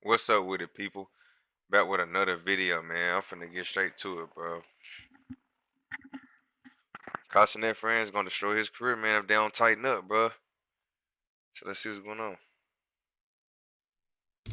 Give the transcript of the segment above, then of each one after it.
What's up with it, people? Back with another video, man. I'm finna get straight to it, bro. Castanet friends gonna destroy his career, man, if they don't tighten up, bro. So let's see what's going on.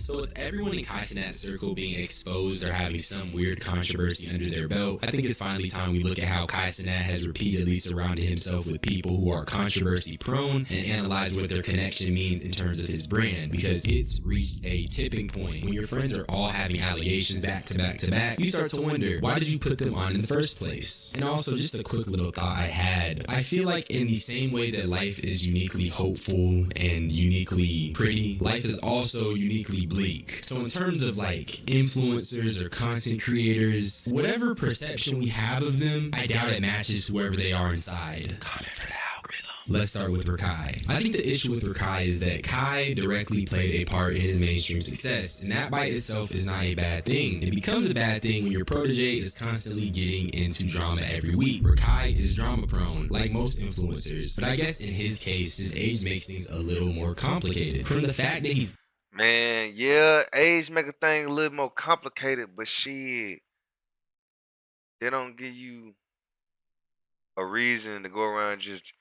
So with everyone in Kaizenat's circle being exposed or having some weird controversy under their belt, I think it's finally time we look at how Kaizenat has repeatedly surrounded himself with people who are controversy prone and analyze what their connection means in terms of his brand, because it's reached a tipping point. When your friends are all having allegations back to back to back, you start to wonder, why did you put them on in the first place? And also, just a quick little thought I had. I feel like in the same way that life is uniquely hopeful and uniquely pretty, life is also uniquely bleak. So in terms of like influencers or content creators, whatever perception we have of them, I doubt it matches whoever they are inside. Comment for the algorithm. Let's start with Rakai. I think the issue with Rakai is that Kai directly played a part in his mainstream success, and that by itself is not a bad thing. It becomes a bad thing when your protege is constantly getting into drama every week. Rakai is drama prone, like most influencers, but I guess in his case, his age makes things a little more complicated. From the fact that he's Man, yeah, age make a thing a little more complicated, but shit, they don't give you a reason to go around just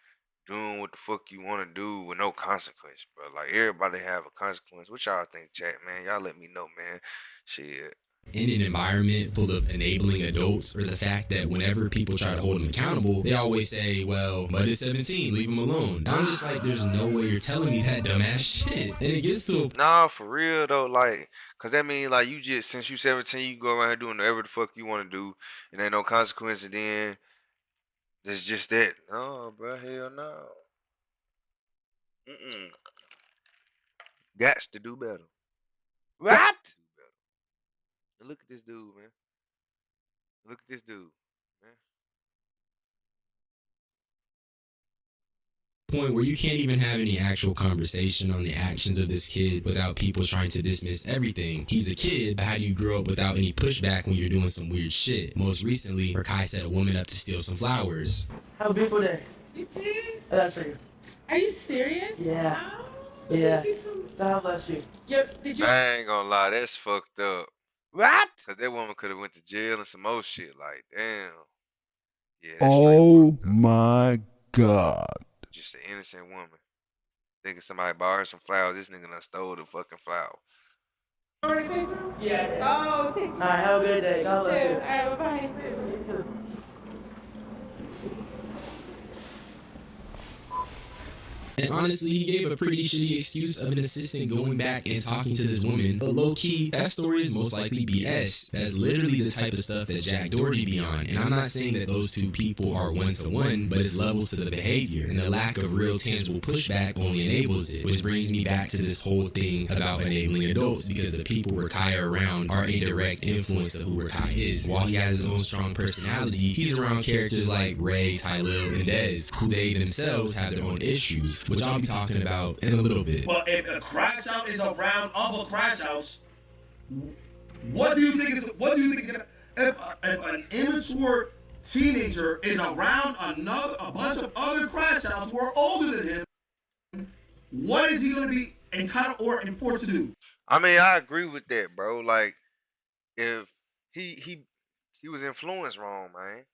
doing what the fuck you want to do with no consequence, bro. Like everybody have a consequence. What y'all think, chat, man? Y'all let me know, man. Shit. in an environment full of enabling adults, or the fact that whenever people try to hold him accountable, they always say, well, Bud is 17, leave him alone. I'm just like, there's no way you're telling me that dumbass shit. And it gets to Nah, for real though, like, cause that mean like you just since you 17, you go around here doing whatever the fuck you want to do, and ain't no consequence. And then there's just that. No, bro, hell no. Mm-mm. Gots to do better. What? Do better. And look at this dude, man. Look at this dude, man. point where you can't even have any actual conversation on the actions of this kid without people trying to dismiss everything. He's a kid, but how do you grow up without any pushback when you're doing some weird shit? Most recently, Rakai set a woman up to steal some flowers. Have a beautiful day. You too? That's for you. Are you serious? Yeah. Oh, Yeah. thank you so much. God bless you. Did you? I ain't gonna lie, that's fucked up. What? Cause that woman could have went to jail and some more shit. Like, damn. Yeah, that's straight Oh fucked up. my God. Just an innocent woman. Thinking somebody bought her some flowers. This nigga done stole the fucking flower. Already paid for them? Yeah. Oh, thank you. All right, have a good day. God You too. bless you. All right, bye-bye. And honestly, he gave a pretty shitty excuse of an assistant going back and talking to this woman, but low-key, that story is most likely BS. That's literally the type of stuff that Jack Doherty be on, and I'm not saying that those two people are one-to-one, but it's levels to the behavior, and the lack of real tangible pushback only enables it, which brings me back to this whole thing about enabling adults, because the people Rakai are around are a direct influence to who Rakai is. While he has his own strong personality, he's around characters like Ray, Tylil, and Dez, who they themselves have their own issues, which I'll be talking about in a little bit. But if a crash out is around other crash outs, what do you think is gonna, if an immature teenager is around a bunch of other crash outs who are older than him, what is he gonna be entitled or enforced to do? I mean, I agree with that, bro. Like, if he was influenced wrong, man.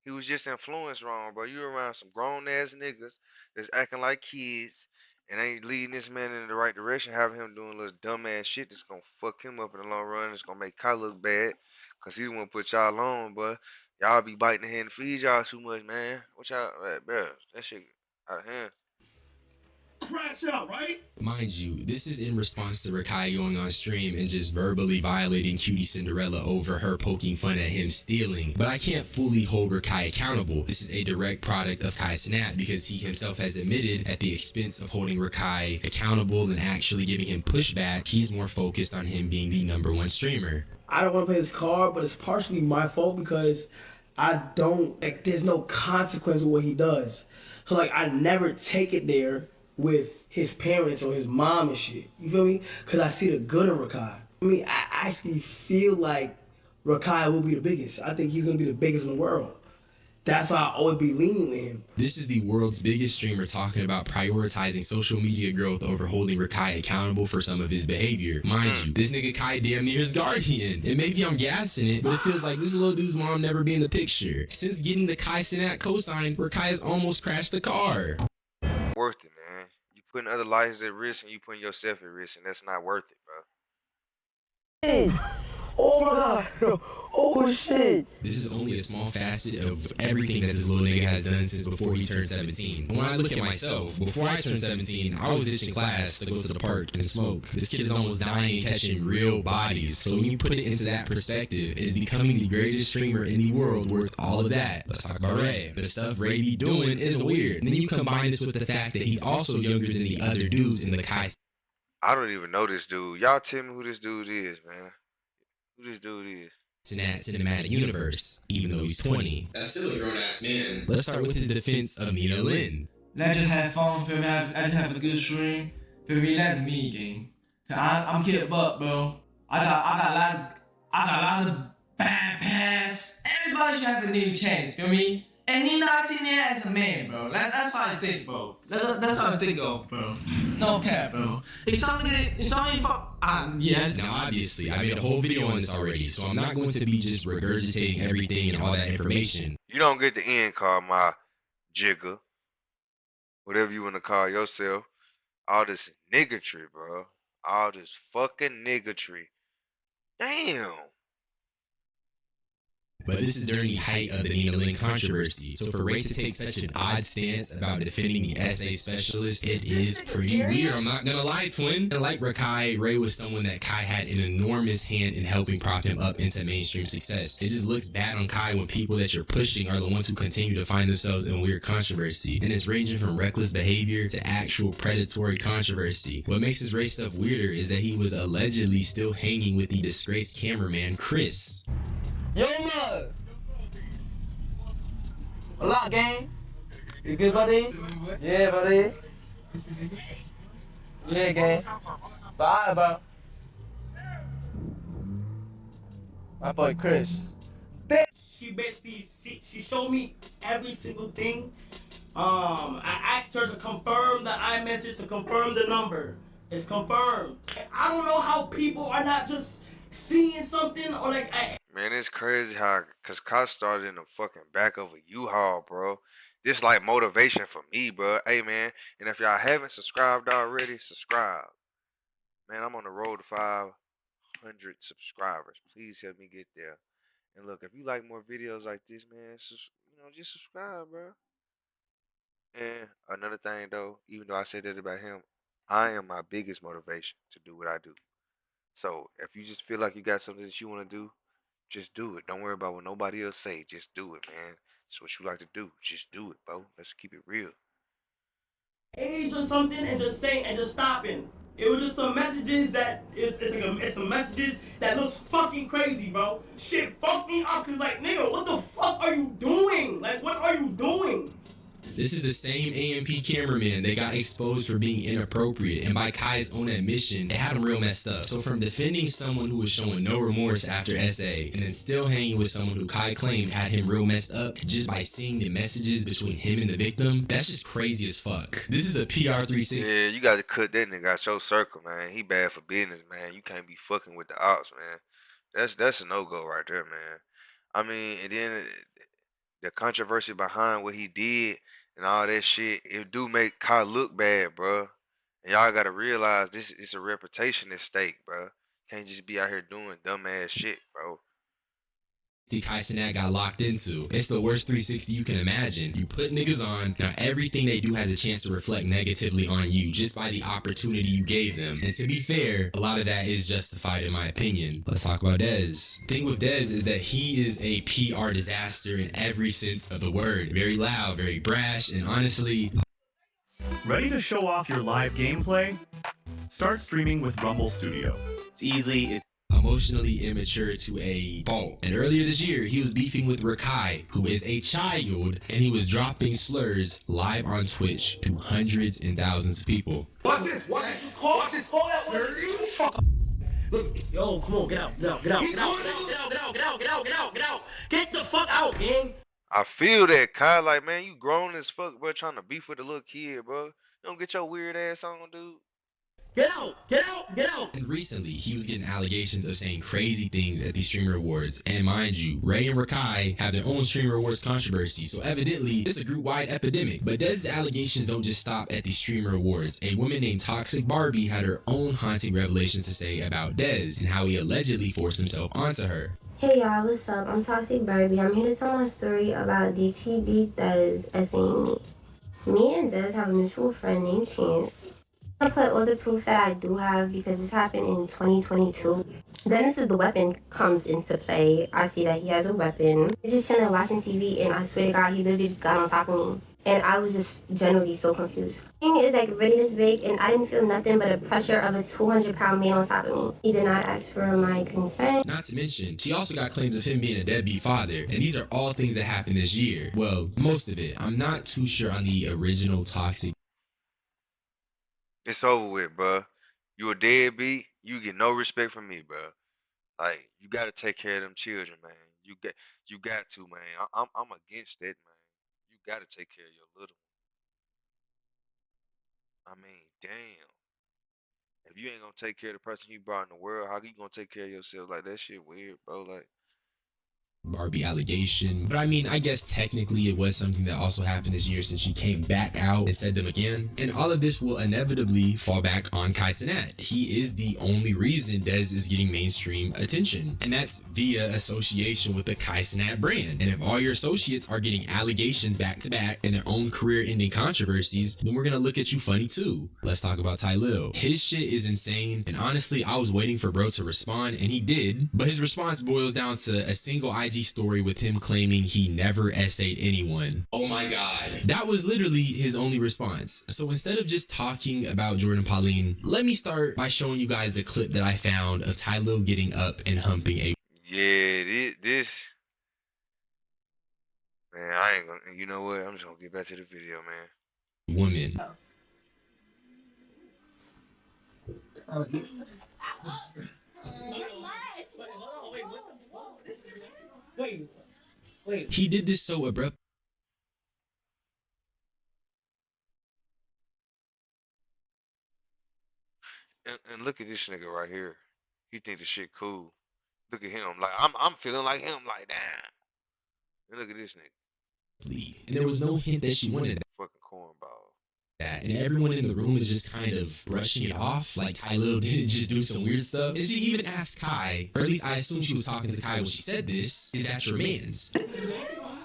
He was just influenced wrong, bro. You around some grown ass niggas that's acting like kids and ain't leading this man in the right direction, having him doing little dumb ass shit that's gonna fuck him up in the long run. It's gonna make Kai look bad, cause he wanna put y'all on, but y'all be biting the hand and feed y'all too much, man. What y'all, bro? That shit out of hand. Crash out, right? Mind you, this is in response to Rakai going on stream and just verbally violating Cutie Cinderella over her poking fun at him stealing. But I can't fully hold Rakai accountable. This is a direct product of Kai Cenat, because he himself has admitted, at the expense of holding Rakai accountable and actually giving him pushback, he's more focused on him being the #1 streamer. I don't want to play this card, but it's partially my fault because I don't, like, there's no consequence of what he does. So, like, I never take it there with his parents or his mom and shit. You feel me? Because I see the good in Rakai. I mean, I actually feel like Rakai will be the biggest. I think he's going to be the biggest in the world. that's why I always be leaning with him. This is the world's biggest streamer talking about prioritizing social media growth over holding Rakai accountable for some of his behavior. Mind you, this nigga Kai damn near his guardian. And maybe I'm gassing it, but it feels like this little dude's mom never be in the picture. Since getting the Kai Cenat cosign, Rakai has almost crashed the car. Worth it, man. You putting other lives at risk and you putting yourself at risk, and that's not worth it, bro. Hey. Oh my god. Oh shit. This is only a small facet of everything that this little nigga has done since before he turned 17. When I look at myself, before I turned 17, I was ditching class to go to the park and smoke. This kid is almost dying and catching real bodies. So when you put it into that perspective, is becoming the greatest streamer in the world worth all of that? Let's talk about Ray. The stuff Ray be doing is weird. And then you combine this with the fact that he's also younger than the other dudes in the Kai. I don't even know this dude. Y'all tell me who this dude is, man. Who this dude is? Cenat cinematic universe, even though he's 20. That's still a grown-ass man. Let's start with his defense of Nina Lynn. Let's just have fun, feel me? I just have a good stream. Feel me? That's me, gang. Cause I'm kid butt, bro. I got a lot of bad pass. Everybody should have a new chance, feel me? And he not seen it as a man, bro. That's how I think, bro. That's how I think of, bro. No cap, bro. If somebody fuck, yeah. Now, obviously, I made a whole video on this already, so I'm not going to be just regurgitating everything and all that information. You don't get the end card, my jigger. Whatever you want to call yourself. All this niggatry, bro. All this fucking niggatry. Damn. But this is during the height of the Nina Lynn controversy. So for Ray to take such an odd stance about defending the SA specialist, it is pretty weird. I'm not gonna lie, twin. And like Rakai, Ray was someone that Kai had an enormous hand in helping prop him up into mainstream success. It just looks bad on Kai when people that you're pushing are the ones who continue to find themselves in weird controversy. And it's ranging from reckless behavior to actual predatory controversy. What makes his Ray stuff weirder is that he was allegedly still hanging with the disgraced cameraman, Chris. Yo, man. What up, gang? You good, buddy? Yeah, buddy. Yeah, gang. Bye, bro. My boy Chris. She basically she showed me every single thing. I asked her to confirm the iMessage, to confirm the number. It's confirmed. I don't know how people are not just seeing something or like. Man, it's crazy how, cause Kai started in the fucking back of a U-Haul, bro. This like motivation for me, bro. Hey, man, and if y'all haven't subscribed already, subscribe. Man, I'm on the road to 500 subscribers. Please help me get there. And look, if you like more videos like this, man, just subscribe, bro. And another thing, though, even though I said that about him, I am my biggest motivation to do what I do. So if you just feel like you got something that you want to do, just do it. Don't worry about what nobody else say. Just do it, man. It's what you like to do. Just do it, bro. Let's keep it real. Age or something and just saying and just stopping. It was just some messages that it's some messages that looks fucking crazy, bro. Shit fucked me up cause like nigga, what the fuck are you doing? Like what are you doing? This is the same AMP cameraman that got exposed for being inappropriate, and by Kai's own admission, it had him real messed up. So from defending someone who was showing no remorse after SA, and then still hanging with someone who Kai claimed had him real messed up just by seeing the messages between him and the victim, that's just crazy as fuck. This is a PR 360. Yeah, you got to cut that nigga out your circle, man. He bad for business, man. You can't be fucking with the ops, man. That's a no-go right there, man. I mean, and then the controversy behind what he did and all that shit, it do make Kai look bad, bro. And y'all gotta realize this is a reputation at stake, bro. Can't just be out here doing dumbass shit, bro. Kai Cenat got locked into. It's the worst 360 you can imagine. You put niggas on, now everything they do has a chance to reflect negatively on you just by the opportunity you gave them. And to be fair, a lot of that is justified in my opinion. Let's talk about Dez. The thing with Dez is that he is a PR disaster in every sense of the word. Very loud, very brash, and honestly... Ready to show off your live gameplay? Start streaming with Rumble Studio. It's easy, emotionally immature to a fault. And earlier this year, he was beefing with Rakai, who is a child, and he was dropping slurs live on Twitch to hundreds and thousands of people. What's this? What's this? What's this? Fuck. Look, yo, come on, get out. Get the fuck out, man. I feel that, Kai. Like, man, you grown as fuck, bro, trying to beef with a little kid, bro. You don't get your weird ass on, dude. Get out! Get out! Get out! And recently, he was getting allegations of saying crazy things at these Streamer Awards. And mind you, Ray and Rakai have their own Streamer Awards controversy, so evidently, it's a group-wide epidemic. But Dez's allegations don't just stop at these Streamer Awards. A woman named Toxic Barbie had her own haunting revelations to say about Dez and how he allegedly forced himself onto her. Hey y'all, what's up? I'm Toxic Barbie. I'm here to tell my story about DTB Dez essaying me. Me and Dez have a mutual friend named Chance. I put all the proof that I do have because this happened in 2022. Then this is the weapon comes into play. I see that he has a weapon. We're just chilling watching TV and I swear to God, he literally just got on top of me. And I was just generally so confused. The thing is like really this big and I didn't feel nothing but a pressure of a 200-pound man on top of me. He did not ask for my consent. Not to mention, she also got claims of him being a deadbeat father, and these are all things that happened this year. Well, most of it. I'm not too sure on the original Toxic. It's over with, bro. You a deadbeat. You get no respect from me, bro. Like, you gotta take care of them children, man. You got to, man. I'm against that, man. You gotta take care of your little one. I mean, damn. If you ain't gonna take care of the person you brought in the world, how you gonna take care of yourself? Like, that shit weird, bro. Like, Barbie allegation. But I mean, I guess technically it was something that also happened this year since she came back out and said them again. And all of this will inevitably fall back on Kai Cenat. He is the only reason Dez is getting mainstream attention. And that's via association with the Kai Cenat brand. And if all your associates are getting allegations back to back in their own career-ending controversies, then we're gonna look at you funny too. Let's talk about Ty Lil. His shit is insane. And honestly, I was waiting for bro to respond and he did. But his response boils down to a single IG story with him claiming he never essayed anyone. Oh my god. That was literally his only response. So instead of just talking about Jordan Pauline, let me start by showing you guys the clip that I found of Ty Lil getting up and humping a yeah, this man, I ain't gonna. You know what? I'm just gonna get back to the video, man. woman. Wait. He did this so abrupt. And look at this nigga right here. He think the shit cool. Look at him. Like, I'm feeling like him. Like, damn. And look at this nigga. And there was no hint that she wanted Fucking cornball. that. And everyone in the room is just kind of brushing it off, like Ty Lil didn't just do some weird stuff. And she even asked Kai, or at least I assume she was talking to Kai when she said this, is that your man's?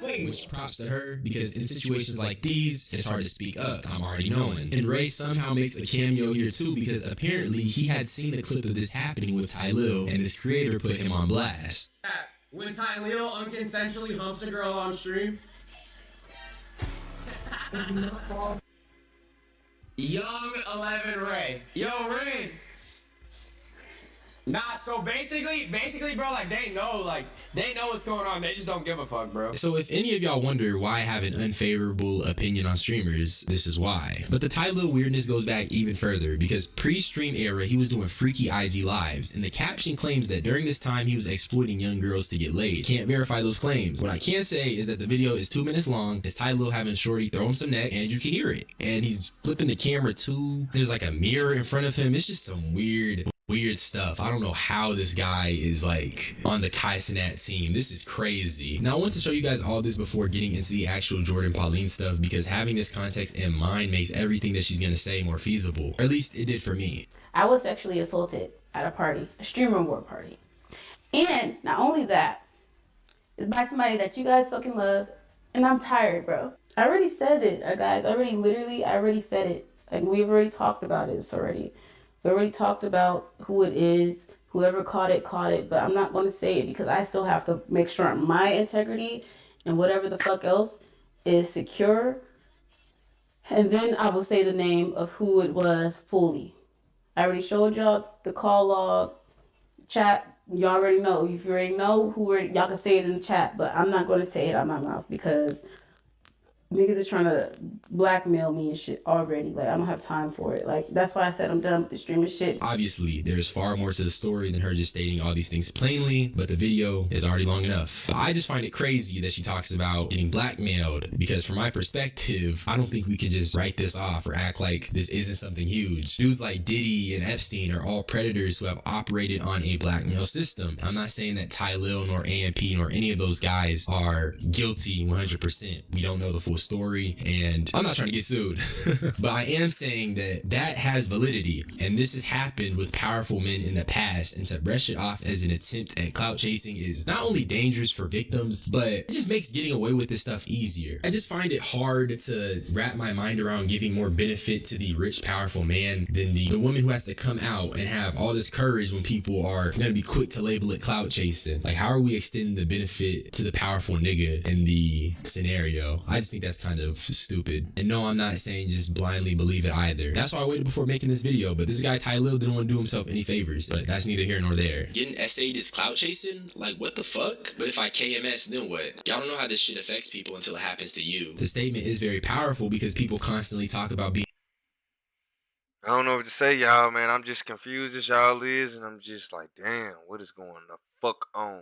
Which props to her, because in situations like these, it's hard to speak up. I'm already knowing. And Ray somehow makes a cameo here too, because apparently he had seen a clip of this happening with Ty Lil, and his creator put him on blast. When Ty Lil unconsensually humps a girl on stream. Young 11 Ray. Yo, Ray. Nah, so basically, bro, like, they know what's going on. They just don't give a fuck, bro. So if any of y'all wonder why I have an unfavorable opinion on streamers, this is why. But the Ty Lil weirdness goes back even further, because pre-stream era, he was doing freaky IG lives, and the caption claims that during this time, he was exploiting young girls to get laid. Can't verify those claims. What I can say is that the video is 2 minutes long. It's Ty Lil having Shorty throw him some neck, and you can hear it. And he's flipping the camera too. There's like a mirror in front of him. It's just some weird stuff. I don't know how this guy is like on the Kai Cenat team. This is crazy. Now I want to show you guys all this before getting into the actual Jordan Pauline stuff, because having this context in mind makes everything that she's gonna say more feasible. Or at least it did for me. I was sexually assaulted at a party, a streamer award party. And not only that, it's by somebody that you guys fucking love. And I'm tired, bro. I already said it, guys. I already said it. And we've already talked about it already. We already talked about who it is. Whoever caught it, but I'm not going to say it because I still have to make sure my integrity and whatever the fuck else is secure. And then I will say the name of who it was fully. I already showed y'all the call log, chat. Y'all already know. If you already know y'all can say it in the chat, but I'm not going to say it out my mouth because Niggas is trying to blackmail me and shit already. Like, I don't have time for it. Like, that's why I said I'm done with the streaming shit. Obviously, there's far more to the story than her just stating all these things plainly, but the video is already long enough. I just find it crazy that she talks about getting blackmailed, because from my perspective, I don't think we can just write this off or act like this isn't something huge. Dudes like Diddy and Epstein are all predators who have operated on a blackmail system. I'm not saying that Ty Lil nor AMP nor any of those guys are guilty 100%. We don't know the full story, and I'm not trying to get sued. But I am saying that that has validity, and this has happened with powerful men in the past, and to brush it off as an attempt at clout chasing is not only dangerous for victims, but it just makes getting away with this stuff easier. I just find it hard to wrap my mind around giving more benefit to the rich, powerful man than the woman who has to come out and have all this courage when people are gonna be quick to label it clout chasing. Like, how are we extending the benefit to the powerful nigga in the scenario? I just think that's kind of stupid. And no, I'm not saying just blindly believe it either. That's why I waited before making this video, but this guy Ty Lil didn't want to do himself any favors, but that's neither here nor there. Getting essayed is clout chasing? Like, what the fuck? But if I KMS, then what? Y'all don't know how this shit affects people until it happens to you. The statement is very powerful because people constantly talk about being I don't know what to say, y'all, man. I'm just confused as y'all is, and I'm just like, damn, what is going the fuck on?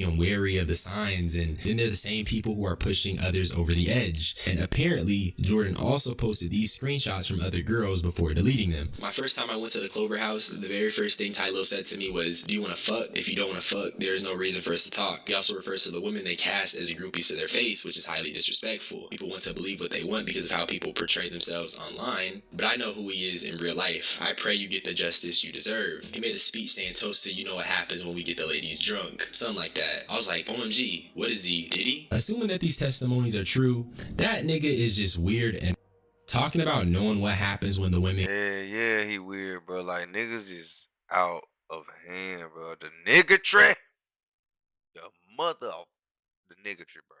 wary of the signs, and then they're the same people who are pushing others over the edge. And apparently Jordan also posted these screenshots from other girls before deleting them. My first time I went to the Clover house, the very first thing Ty Lil said to me was, do you want to fuck? If you don't want to fuck, there is no reason for us to talk. He also refers to the women they cast as groupies to their face, which is highly disrespectful. People want to believe what they want because of how people portray themselves online, but I know who he is in real life. I pray you get the justice you deserve. He made a speech saying, toasted, you know what happens when we get the ladies drunk. Something like that. I was like, OMG, what is he, Diddy? Assuming that these testimonies are true, that nigga is just weird, and talking about knowing what happens when the women... Yeah, he weird, bro. Like, niggas is out of hand, bro. The niggatry. The mother of the niggatry, bro.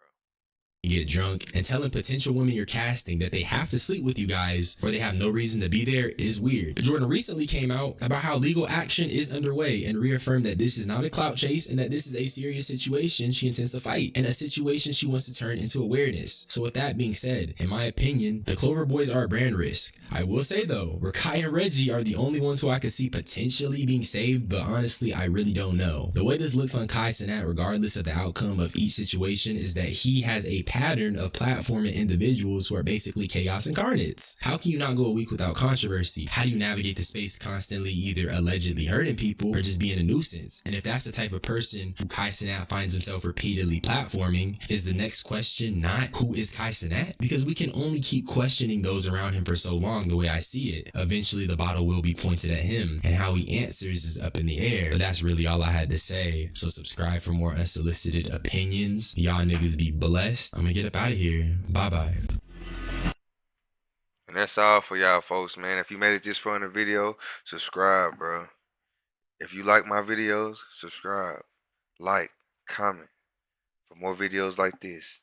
get drunk, and telling potential women you're casting that they have to sleep with you guys or they have no reason to be there is weird. Jordan recently came out about how legal action is underway and reaffirmed that this is not a clout chase and that this is a serious situation she intends to fight and a situation she wants to turn into awareness. So with that being said, in my opinion, the Clover Boys are a brand risk. I will say though, Rakai and Reggie are the only ones who I could see potentially being saved, but honestly, I really don't know. The way this looks on Kai Cenat, regardless of the outcome of each situation, is that he has a pattern of platforming individuals who are basically chaos incarnates. How can you not go a week without controversy? How do you navigate the space constantly either allegedly hurting people or just being a nuisance? And if that's the type of person who Kai Cenat finds himself repeatedly platforming, is the next question not who is Kai Cenat? Because we can only keep questioning those around him for so long the way I see it. Eventually the bottle will be pointed at him, and how he answers is up in the air. But that's really all I had to say. So subscribe for more unsolicited opinions. Y'all niggas be blessed. I'm gonna get up out of here. Bye bye. And that's all for y'all folks, man. If you made it this far in the video, subscribe, bro. If you like my videos, subscribe, like, comment for more videos like this.